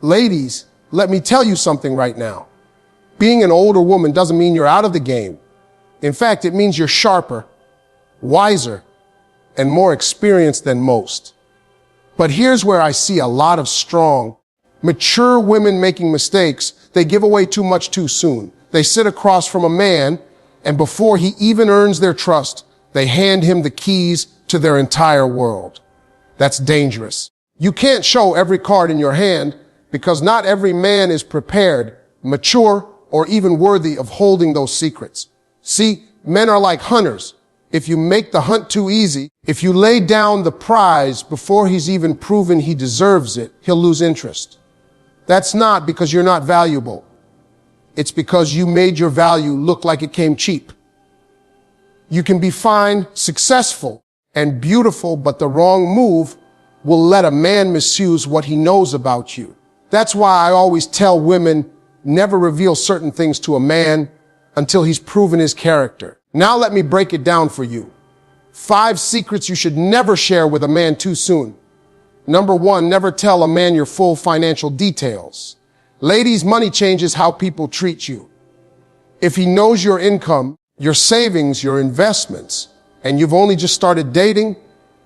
Ladies, let me tell you something right now. Being an older woman doesn't mean you're out of the game. In fact, it means you're sharper, wiser, and more experienced than most. But here's where I see a lot of strong, mature women making mistakes. They give away too much too soon. They sit across from a man, and before he even earns their trust, they hand him the keys to their entire world. That's dangerous. You can't show every card in your hand because not every man is prepared, mature, or even worthy of holding those secrets. See, men are like hunters. If you make the hunt too easy, if you lay down the prize before he's even proven he deserves it, he'll lose interest. That's not because you're not valuable. It's because you made your value look like it came cheap. You can be fine, successful, and beautiful, but the wrong move will let a man misuse what he knows about you. That's why I always tell women, never reveal certain things to a man until he's proven his character. Now let me break it down for you. 5 secrets you should never share with a man too soon. Number 1, never tell a man your full financial details. Ladies, money changes how people treat you. If he knows your income, your savings, your investments, and you've only just started dating,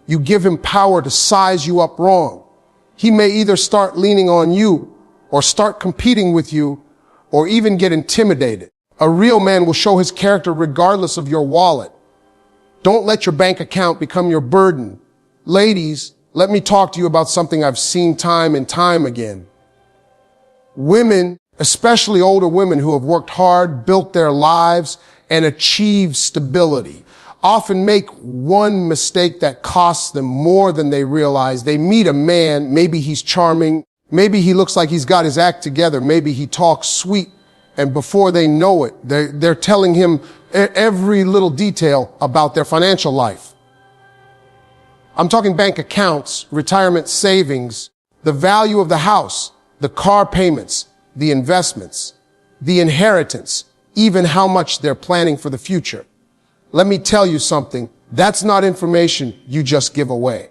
you give him power to size you up wrong. He may either start leaning on you or start competing with you or even get intimidated. A real man will show his character regardless of your wallet. Don't let your bank account become your burden. Ladies, let me talk to you about something I've seen time and time again. Women, especially older women who have worked hard, built their lives, and achieved stability, often make one mistake that costs them more than they realize. They meet a man, maybe he's charming, maybe he looks like he's got his act together, maybe he talks sweet, and before they know it, they're telling him every little detail about their financial life. I'm talking bank accounts, retirement savings, the value of the house, the car payments, the investments, the inheritance, even how much they're planning for the future. Let me tell you something. That's not information you just give away.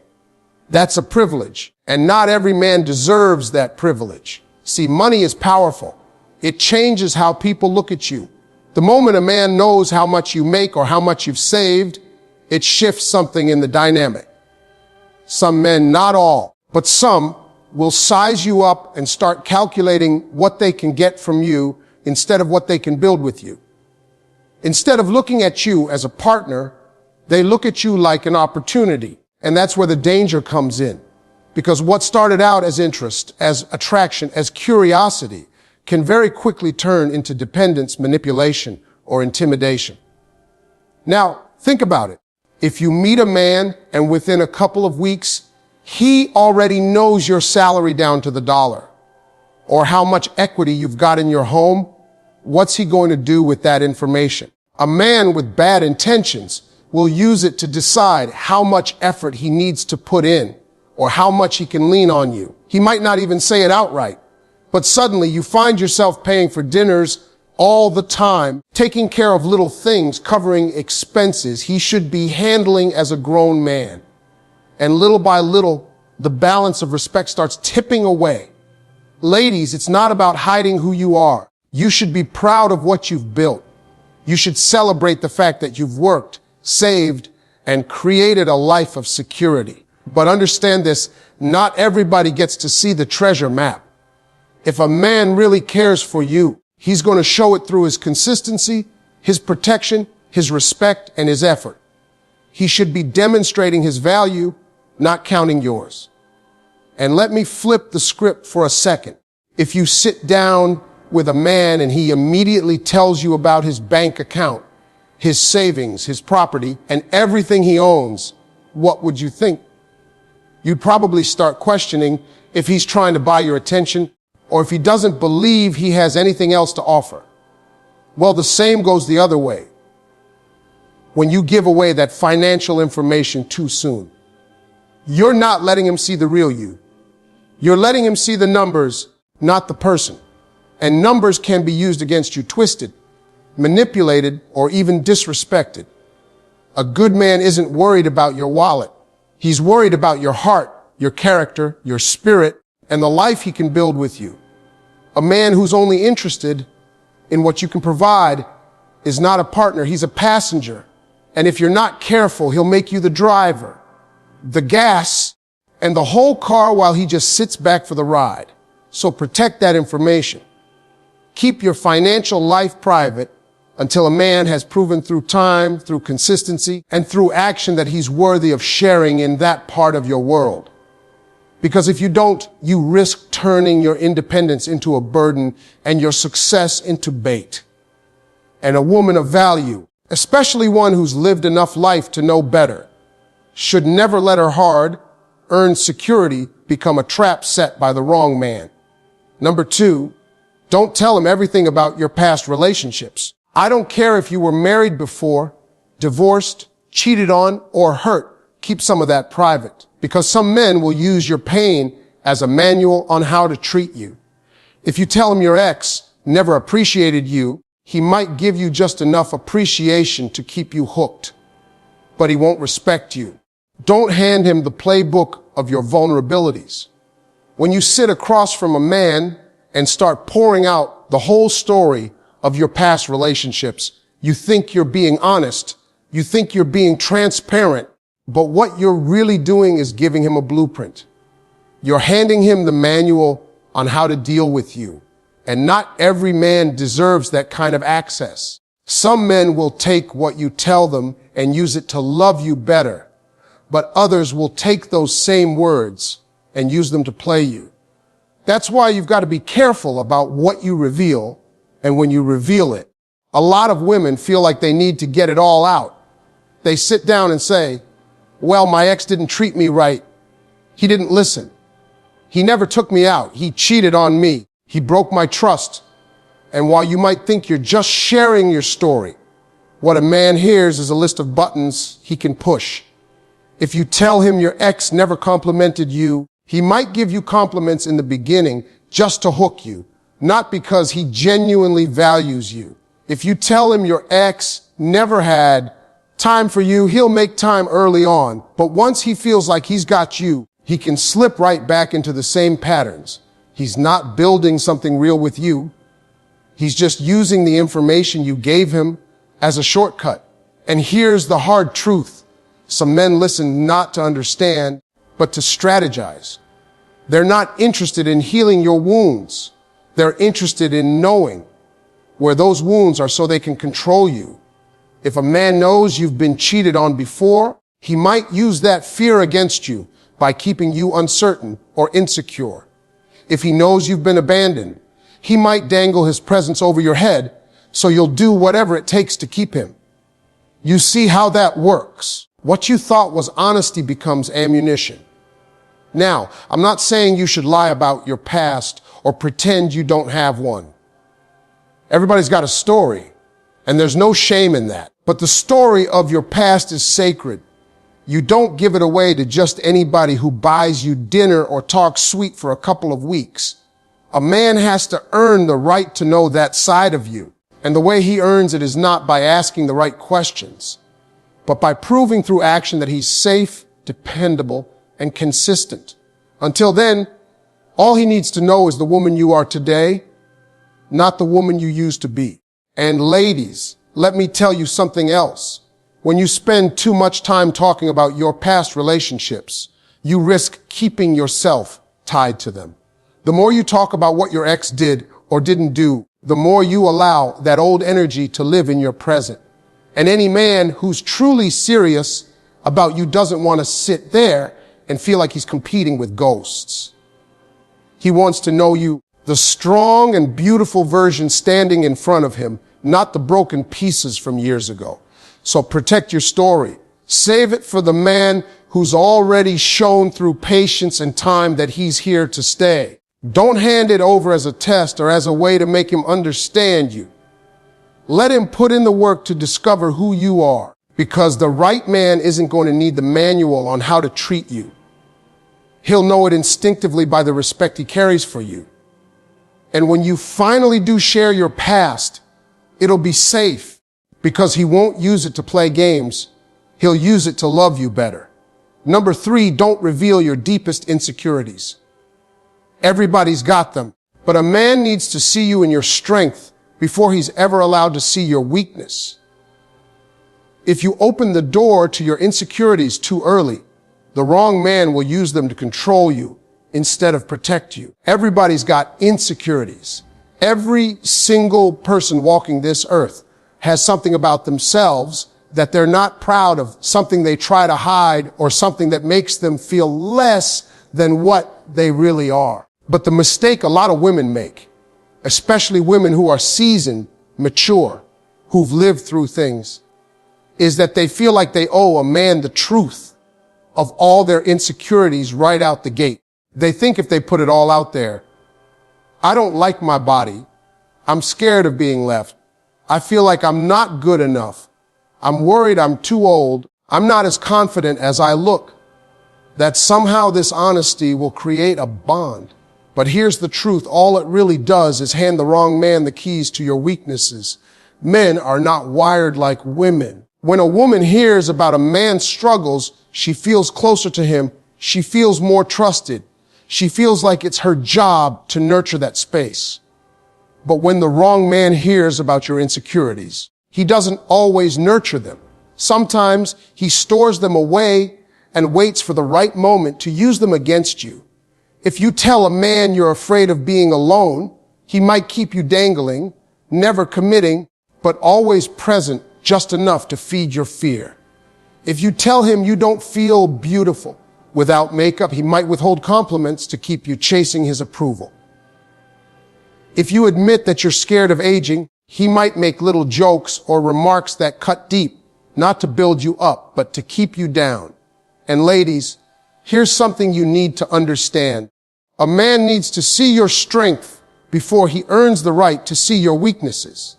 That's a privilege, and not every man deserves that privilege. See, money is powerful. It changes how people look at you. The moment a man knows how much you make or how much you've saved, it shifts something in the dynamic. Some men, not all, but some, will size you up and start calculating what they can get from you instead of what they can build with you. Instead of looking at you as a partner, they look at you like an opportunity. And that's where the danger comes in. Because what started out as interest, as attraction, as curiosity, can very quickly turn into dependence, manipulation, or intimidation. Now, think about it. If you meet a man and within a couple of weeks, he already knows your salary down to the dollar, or how much equity you've got in your home, what's he going to do with that information? A man with bad intentions will use it to decide how much effort he needs to put in, or how much he can lean on you. He might not even say it outright. But suddenly you find yourself paying for dinners all the time, taking care of little things, covering expenses he should be handling as a grown man. And little by little, the balance of respect starts tipping away. Ladies, it's not about hiding who you are. You should be proud of what you've built. You should celebrate the fact that you've worked, saved, and created a life of security. But understand this, not everybody gets to see the treasure map. If a man really cares for you, he's going to show it through his consistency, his protection, his respect, and his effort. He should be demonstrating his value, not counting yours. And let me flip the script for a second. If you sit down with a man and he immediately tells you about his bank account, his savings, his property, and everything he owns, what would you think? You'd probably start questioning if he's trying to buy your attention, or if he doesn't believe he has anything else to offer. Well, the same goes the other way. When you give away that financial information too soon, you're not letting him see the real you. You're letting him see the numbers, not the person. And numbers can be used against you, twisted, manipulated, or even disrespected. A good man isn't worried about your wallet. He's worried about your heart, your character, your spirit, and the life he can build with you. A man who's only interested in what you can provide is not a partner, he's a passenger. And if you're not careful, he'll make you the driver, the gas, and the whole car while he just sits back for the ride. So protect that information. Keep your financial life private until a man has proven through time, through consistency, and through action that he's worthy of sharing in that part of your world. Because if you don't, you risk turning your independence into a burden and your success into bait. And a woman of value, especially one who's lived enough life to know better, should never let her hard-earned security become a trap set by the wrong man. Number 2, don't tell him everything about your past relationships. I don't care if you were married before, divorced, cheated on, or hurt. Keep some of that private, because some men will use your pain as a manual on how to treat you. If you tell him your ex never appreciated you, he might give you just enough appreciation to keep you hooked, but he won't respect you. Don't hand him the playbook of your vulnerabilities. When you sit across from a man and start pouring out the whole story of your past relationships, you think you're being honest, you think you're being transparent, but what you're really doing is giving him a blueprint. You're handing him the manual on how to deal with you. And not every man deserves that kind of access. Some men will take what you tell them and use it to love you better, but others will take those same words and use them to play you. That's why you've got to be careful about what you reveal and when you reveal it. A lot of women feel like they need to get it all out. They sit down and say, well, my ex didn't treat me right. He didn't listen. He never took me out. He cheated on me. He broke my trust. And while you might think you're just sharing your story, what a man hears is a list of buttons he can push. If you tell him your ex never complimented you, he might give you compliments in the beginning just to hook you, not because he genuinely values you. If you tell him your ex never had time for you, he'll make time early on. But once he feels like he's got you, he can slip right back into the same patterns. He's not building something real with you. He's just using the information you gave him as a shortcut. And here's the hard truth. Some men listen not to understand, but to strategize. They're not interested in healing your wounds. They're interested in knowing where those wounds are so they can control you. If a man knows you've been cheated on before, he might use that fear against you by keeping you uncertain or insecure. If he knows you've been abandoned, he might dangle his presence over your head so you'll do whatever it takes to keep him. You see how that works. What you thought was honesty becomes ammunition. Now, I'm not saying you should lie about your past or pretend you don't have one. Everybody's got a story, and there's no shame in that. But the story of your past is sacred. You don't give it away to just anybody who buys you dinner or talks sweet for a couple of weeks. A man has to earn the right to know that side of you. And the way he earns it is not by asking the right questions, but by proving through action that he's safe, dependable, and consistent. Until then, all he needs to know is the woman you are today, not the woman you used to be. And ladies, let me tell you something else. When you spend too much time talking about your past relationships, you risk keeping yourself tied to them. The more you talk about what your ex did or didn't do, the more you allow that old energy to live in your present. And any man who's truly serious about you doesn't want to sit there and feel like he's competing with ghosts. He wants to know you, the strong and beautiful version standing in front of him, not the broken pieces from years ago. So protect your story. Save it for the man who's already shown through patience and time that he's here to stay. Don't hand it over as a test or as a way to make him understand you. Let him put in the work to discover who you are, because the right man isn't going to need the manual on how to treat you. He'll know it instinctively by the respect he carries for you. And when you finally do share your past, it'll be safe, because he won't use it to play games. He'll use it to love you better. Number 3, don't reveal your deepest insecurities. Everybody's got them. But a man needs to see you in your strength before he's ever allowed to see your weakness. If you open the door to your insecurities too early, the wrong man will use them to control you instead of protect you. Everybody's got insecurities. Every single person walking this earth has something about themselves that they're not proud of, something they try to hide, or something that makes them feel less than what they really are. But the mistake a lot of women make, especially women who are seasoned, mature, who've lived through things, is that they feel like they owe a man the truth of all their insecurities right out the gate. They think if they put it all out there, I don't like my body. I'm scared of being left. I feel like I'm not good enough. I'm worried I'm too old. I'm not as confident as I look. That somehow this honesty will create a bond. But here's the truth. All it really does is hand the wrong man the keys to your weaknesses. Men are not wired like women. When a woman hears about a man's struggles, she feels closer to him. She feels more trusted. She feels like it's her job to nurture that space. But when the wrong man hears about your insecurities, he doesn't always nurture them. Sometimes he stores them away and waits for the right moment to use them against you. If you tell a man you're afraid of being alone, he might keep you dangling, never committing, but always present just enough to feed your fear. If you tell him you don't feel beautiful without makeup, he might withhold compliments to keep you chasing his approval. If you admit that you're scared of aging, he might make little jokes or remarks that cut deep, not to build you up, but to keep you down. And ladies, here's something you need to understand. A man needs to see your strength before he earns the right to see your weaknesses.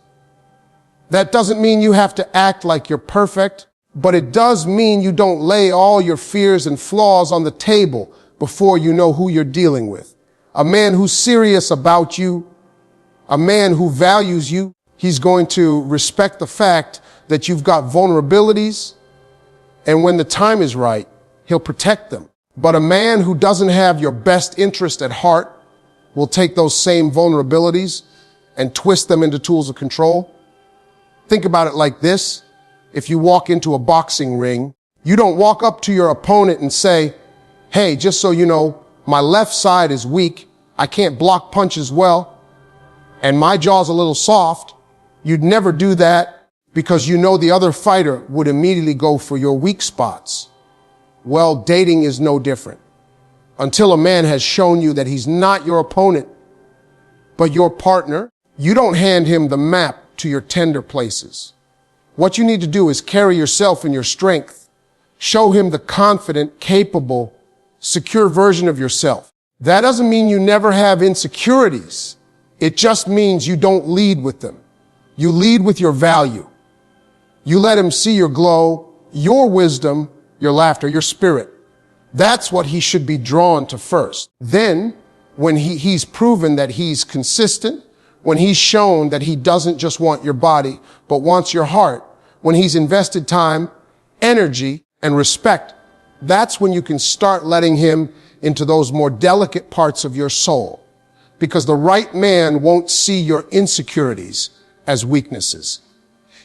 That doesn't mean you have to act like you're perfect, but it does mean you don't lay all your fears and flaws on the table before you know who you're dealing with. A man who's serious about you, a man who values you, he's going to respect the fact that you've got vulnerabilities, and when the time is right, he'll protect them. But a man who doesn't have your best interest at heart will take those same vulnerabilities and twist them into tools of control. Think about it like this. If you walk into a boxing ring, you don't walk up to your opponent and say, hey, just so you know, my left side is weak. I can't block punches well, and my jaw's a little soft. You'd never do that because you know the other fighter would immediately go for your weak spots. Well, dating is no different. Until a man has shown you that he's not your opponent, but your partner, you don't hand him the map to your tender places. What you need to do is carry yourself in your strength. Show him the confident, capable, secure version of yourself. That doesn't mean you never have insecurities. It just means you don't lead with them. You lead with your value. You let him see your glow, your wisdom, your laughter, your spirit. That's what he should be drawn to first. Then, when he's proven that he's consistent, when he's shown that he doesn't just want your body, but wants your heart, when he's invested time, energy, and respect, that's when you can start letting him into those more delicate parts of your soul. Because the right man won't see your insecurities as weaknesses.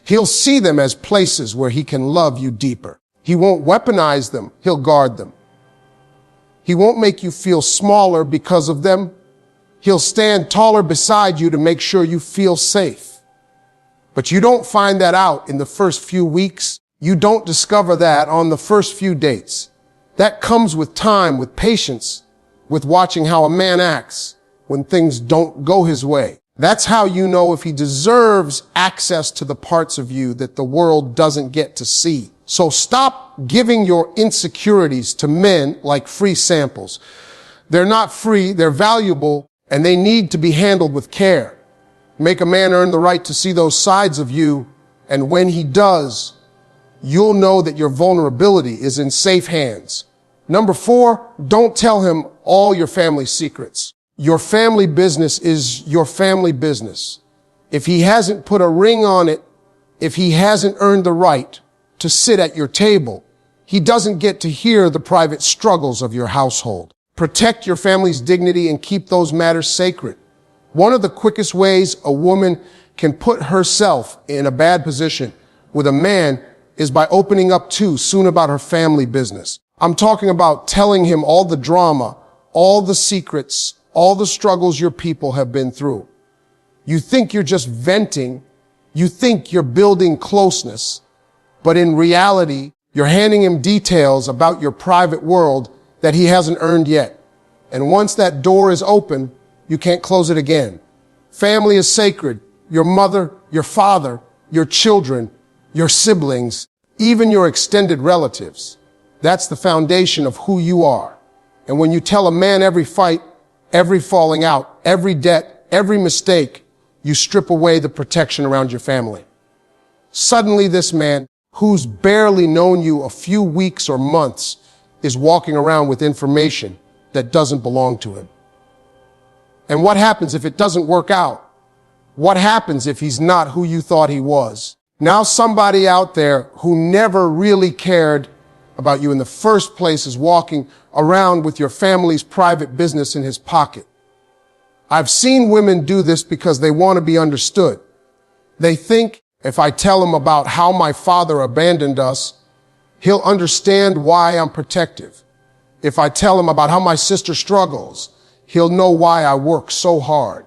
He'll see them as places where he can love you deeper. He won't weaponize them. He'll guard them. He won't make you feel smaller because of them. He'll stand taller beside you to make sure you feel safe. But you don't find that out in the first few weeks. You don't discover that on the first few dates. That comes with time, with patience, with watching how a man acts when things don't go his way. That's how you know if he deserves access to the parts of you that the world doesn't get to see. So stop giving your insecurities to men like free samples. They're not free, they're valuable, and they need to be handled with care. Make a man earn the right to see those sides of you, and when he does, you'll know that your vulnerability is in safe hands. Number 4, don't tell him all your family secrets. Your family business is your family business. If he hasn't put a ring on it, if he hasn't earned the right to sit at your table, he doesn't get to hear the private struggles of your household. Protect your family's dignity and keep those matters sacred. One of the quickest ways a woman can put herself in a bad position with a man is by opening up too soon about her family business. I'm talking about telling him all the drama, all the secrets, all the struggles your people have been through. You think you're just venting. You think you're building closeness. But in reality, you're handing him details about your private world that he hasn't earned yet. And once that door is open, you can't close it again. Family is sacred. Your mother, your father, your children, your siblings, even your extended relatives. That's the foundation of who you are. And when you tell a man every fight, every falling out, every debt, every mistake, you strip away the protection around your family. Suddenly this man, who's barely known you a few weeks or months, is walking around with information that doesn't belong to him. And what happens if it doesn't work out? What happens if he's not who you thought he was? Now somebody out there who never really cared about you in the first place is walking around with your family's private business in his pocket. I've seen women do this because they want to be understood. They think if I tell him about how my father abandoned us, he'll understand why I'm protective. If I tell him about how my sister struggles, he'll know why I work so hard.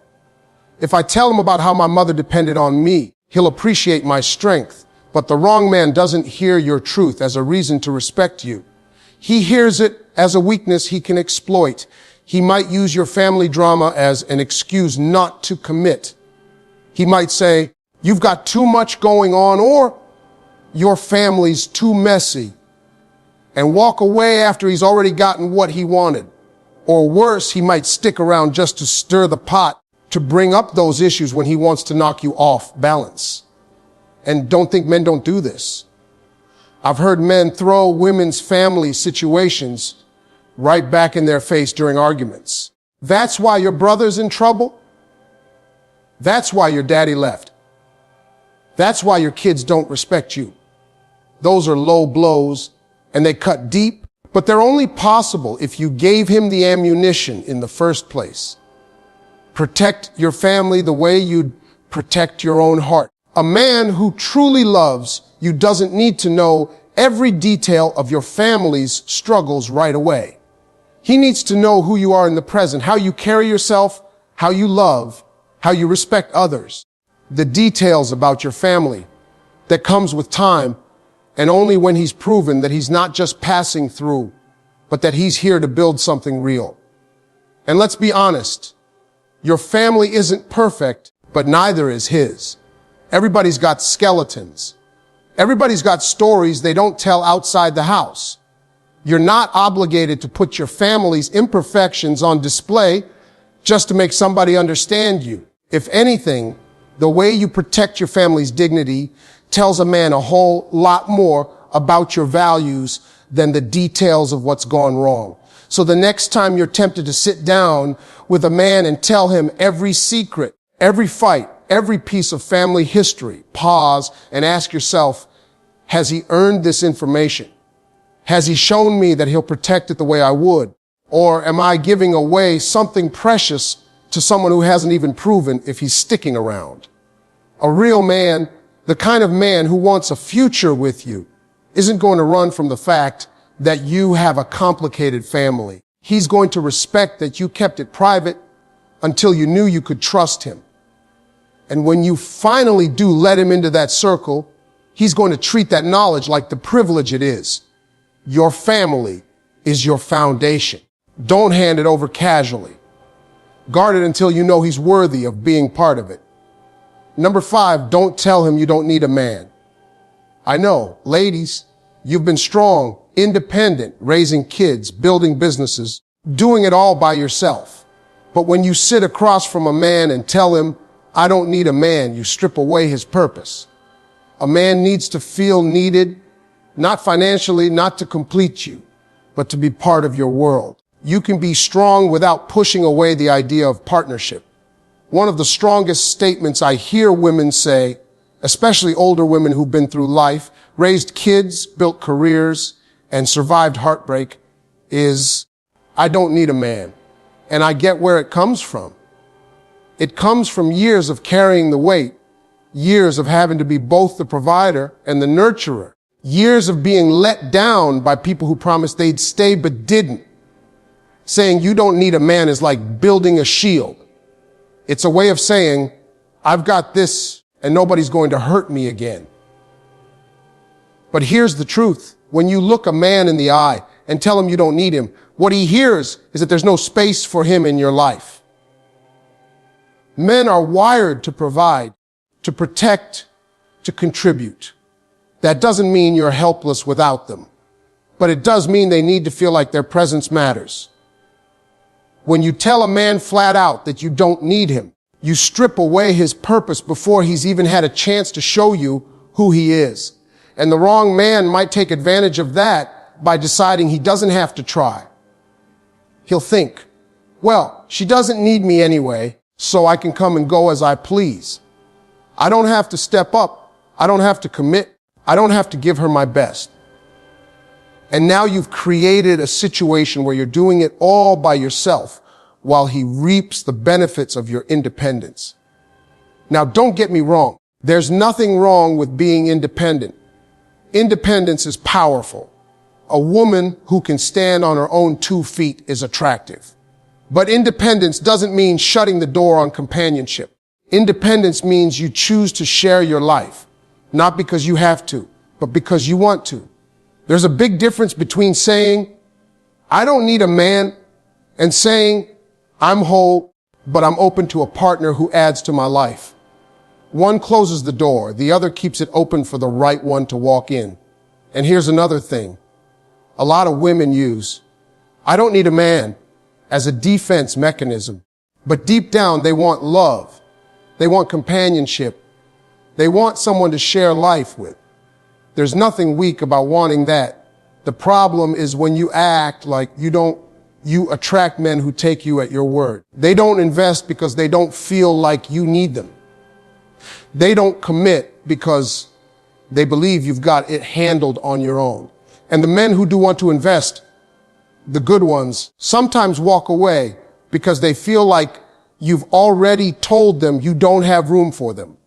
If I tell him about how my mother depended on me, he'll appreciate my strength. But the wrong man doesn't hear your truth as a reason to respect you. He hears it as a weakness he can exploit. He might use your family drama as an excuse not to commit. He might say, you've got too much going on, or your family's too messy, and walk away after he's already gotten what he wanted. Or worse, he might stick around just to stir the pot, to bring up those issues when he wants to knock you off balance. And don't think men don't do this. I've heard men throw women's family situations right back in their face during arguments. That's why your brother's in trouble. That's why your daddy left. That's why your kids don't respect you. Those are low blows, and they cut deep, but they're only possible if you gave him the ammunition in the first place. Protect your family the way you'd protect your own heart. A man who truly loves you doesn't need to know every detail of your family's struggles right away. He needs to know who you are in the present, how you carry yourself, how you love, how you respect others. The details about your family that comes with time, and only when he's proven that he's not just passing through, but that he's here to build something real. And let's be honest, your family isn't perfect, but neither is his. Everybody's got skeletons. Everybody's got stories they don't tell outside the house. You're not obligated to put your family's imperfections on display just to make somebody understand you. If anything, the way you protect your family's dignity tells a man a whole lot more about your values than the details of what's gone wrong. So the next time you're tempted to sit down with a man and tell him every secret, every fight, every piece of family history, pause and ask yourself, has he earned this information? Has he shown me that he'll protect it the way I would? Or am I giving away something precious to someone who hasn't even proven if he's sticking around? A real man, the kind of man who wants a future with you, isn't going to run from the fact that you have a complicated family. He's going to respect that you kept it private until you knew you could trust him. And when you finally do let him into that circle, he's going to treat that knowledge like the privilege it is. Your family is your foundation. Don't hand it over casually. Guard it until you know he's worthy of being part of it. Number 5, don't tell him you don't need a man. I know, ladies, you've been strong, independent, raising kids, building businesses, doing it all by yourself. But when you sit across from a man and tell him, I don't need a man, you strip away his purpose. A man needs to feel needed, not financially, not to complete you, but to be part of your world. You can be strong without pushing away the idea of partnership. One of the strongest statements I hear women say, especially older women who've been through life, raised kids, built careers, and survived heartbreak, is, I don't need a man. And I get where it comes from. It comes from years of carrying the weight, years of having to be both the provider and the nurturer, years of being let down by people who promised they'd stay but didn't. Saying you don't need a man is like building a shield. It's a way of saying, I've got this and nobody's going to hurt me again. But here's the truth. When you look a man in the eye and tell him you don't need him, what he hears is that there's no space for him in your life. Men are wired to provide, to protect, to contribute. That doesn't mean you're helpless without them, but it does mean they need to feel like their presence matters. When you tell a man flat out that you don't need him, you strip away his purpose before he's even had a chance to show you who he is. And the wrong man might take advantage of that by deciding he doesn't have to try. He'll think, well, she doesn't need me anyway, so I can come and go as I please. I don't have to step up. I don't have to commit. I don't have to give her my best. And now you've created a situation where you're doing it all by yourself while he reaps the benefits of your independence. Now, don't get me wrong. There's nothing wrong with being independent. Independence is powerful. A woman who can stand on her own 2 feet is attractive. But independence doesn't mean shutting the door on companionship. Independence means you choose to share your life, not because you have to, but because you want to. There's a big difference between saying, I don't need a man, and saying, I'm whole, but I'm open to a partner who adds to my life. One closes the door, the other keeps it open for the right one to walk in. And here's another thing. A lot of women use, I don't need a man, as a defense mechanism. But deep down, they want love. They want companionship. They want someone to share life with. There's nothing weak about wanting that. The problem is when you act like you attract men who take you at your word. They don't invest because they don't feel like you need them. They don't commit because they believe you've got it handled on your own. And the men who do want to invest, the good ones, sometimes walk away because they feel like you've already told them you don't have room for them.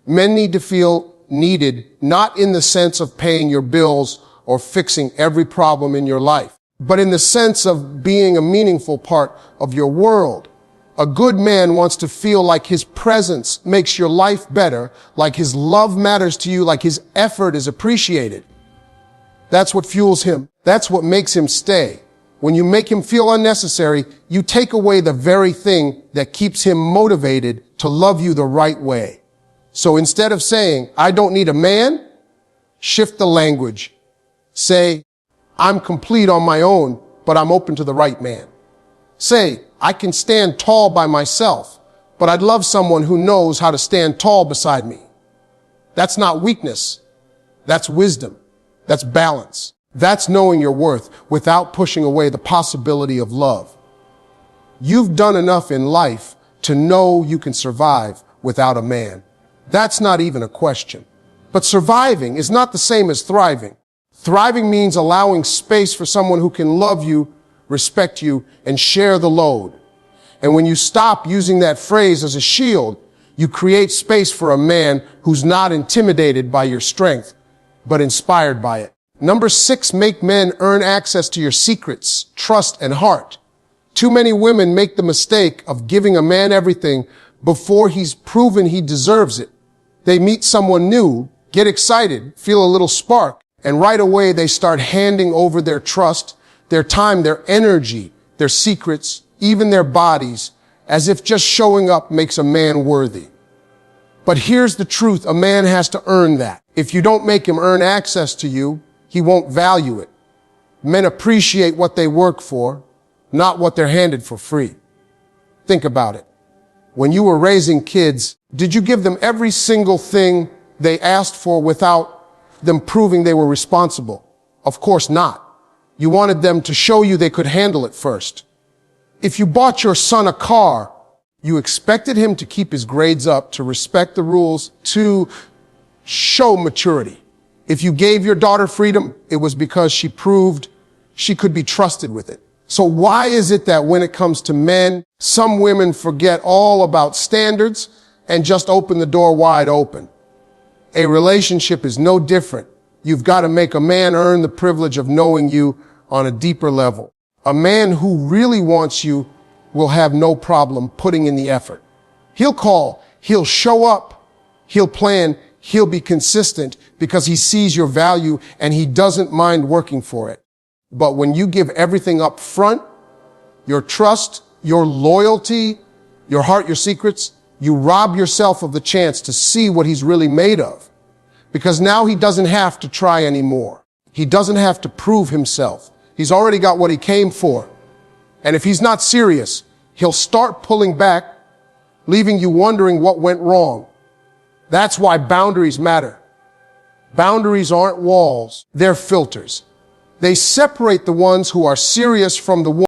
Men need to feel needed, not in the sense of paying your bills or fixing every problem in your life, but in the sense of being a meaningful part of your world. A good man wants to feel like his presence makes your life better, like his love matters to you, like his effort is appreciated. That's what fuels him. That's what makes him stay. When you make him feel unnecessary, you take away the very thing that keeps him motivated to love you the right way. So instead of saying, I don't need a man, shift the language. Say, I'm complete on my own, but I'm open to the right man. Say, I can stand tall by myself, but I'd love someone who knows how to stand tall beside me. That's not weakness. That's wisdom. That's balance. That's knowing your worth without pushing away the possibility of love. You've done enough in life to know you can survive without a man. That's not even a question. But surviving is not the same as thriving. Thriving means allowing space for someone who can love you, respect you, and share the load. And when you stop using that phrase as a shield, you create space for a man who's not intimidated by your strength, but inspired by it. Number 6, make men earn access to your secrets, trust, and heart. Too many women make the mistake of giving a man everything before he's proven he deserves it. They meet someone new, get excited, feel a little spark, and right away they start handing over their trust, their time, their energy, their secrets, even their bodies, as if just showing up makes a man worthy. But here's the truth, a man has to earn that. If you don't make him earn access to you, he won't value it. Men appreciate what they work for, not what they're handed for free. Think about it. When you were raising kids, did you give them every single thing they asked for without them proving they were responsible? Of course not. You wanted them to show you they could handle it first. If you bought your son a car, you expected him to keep his grades up, to respect the rules, to show maturity. If you gave your daughter freedom, it was because she proved she could be trusted with it. So why is it that when it comes to men, some women forget all about standards and just open the door wide open? A relationship is no different. You've got to make a man earn the privilege of knowing you on a deeper level. A man who really wants you will have no problem putting in the effort. He'll call, he'll show up, he'll plan, he'll be consistent because he sees your value and he doesn't mind working for it. But when you give everything up front, your trust, your loyalty, your heart, your secrets, you rob yourself of the chance to see what he's really made of. Because now he doesn't have to try anymore. He doesn't have to prove himself. He's already got what he came for. And if he's not serious, he'll start pulling back, leaving you wondering what went wrong. That's why boundaries matter. Boundaries aren't walls, they're filters. They separate the ones who are serious from the ones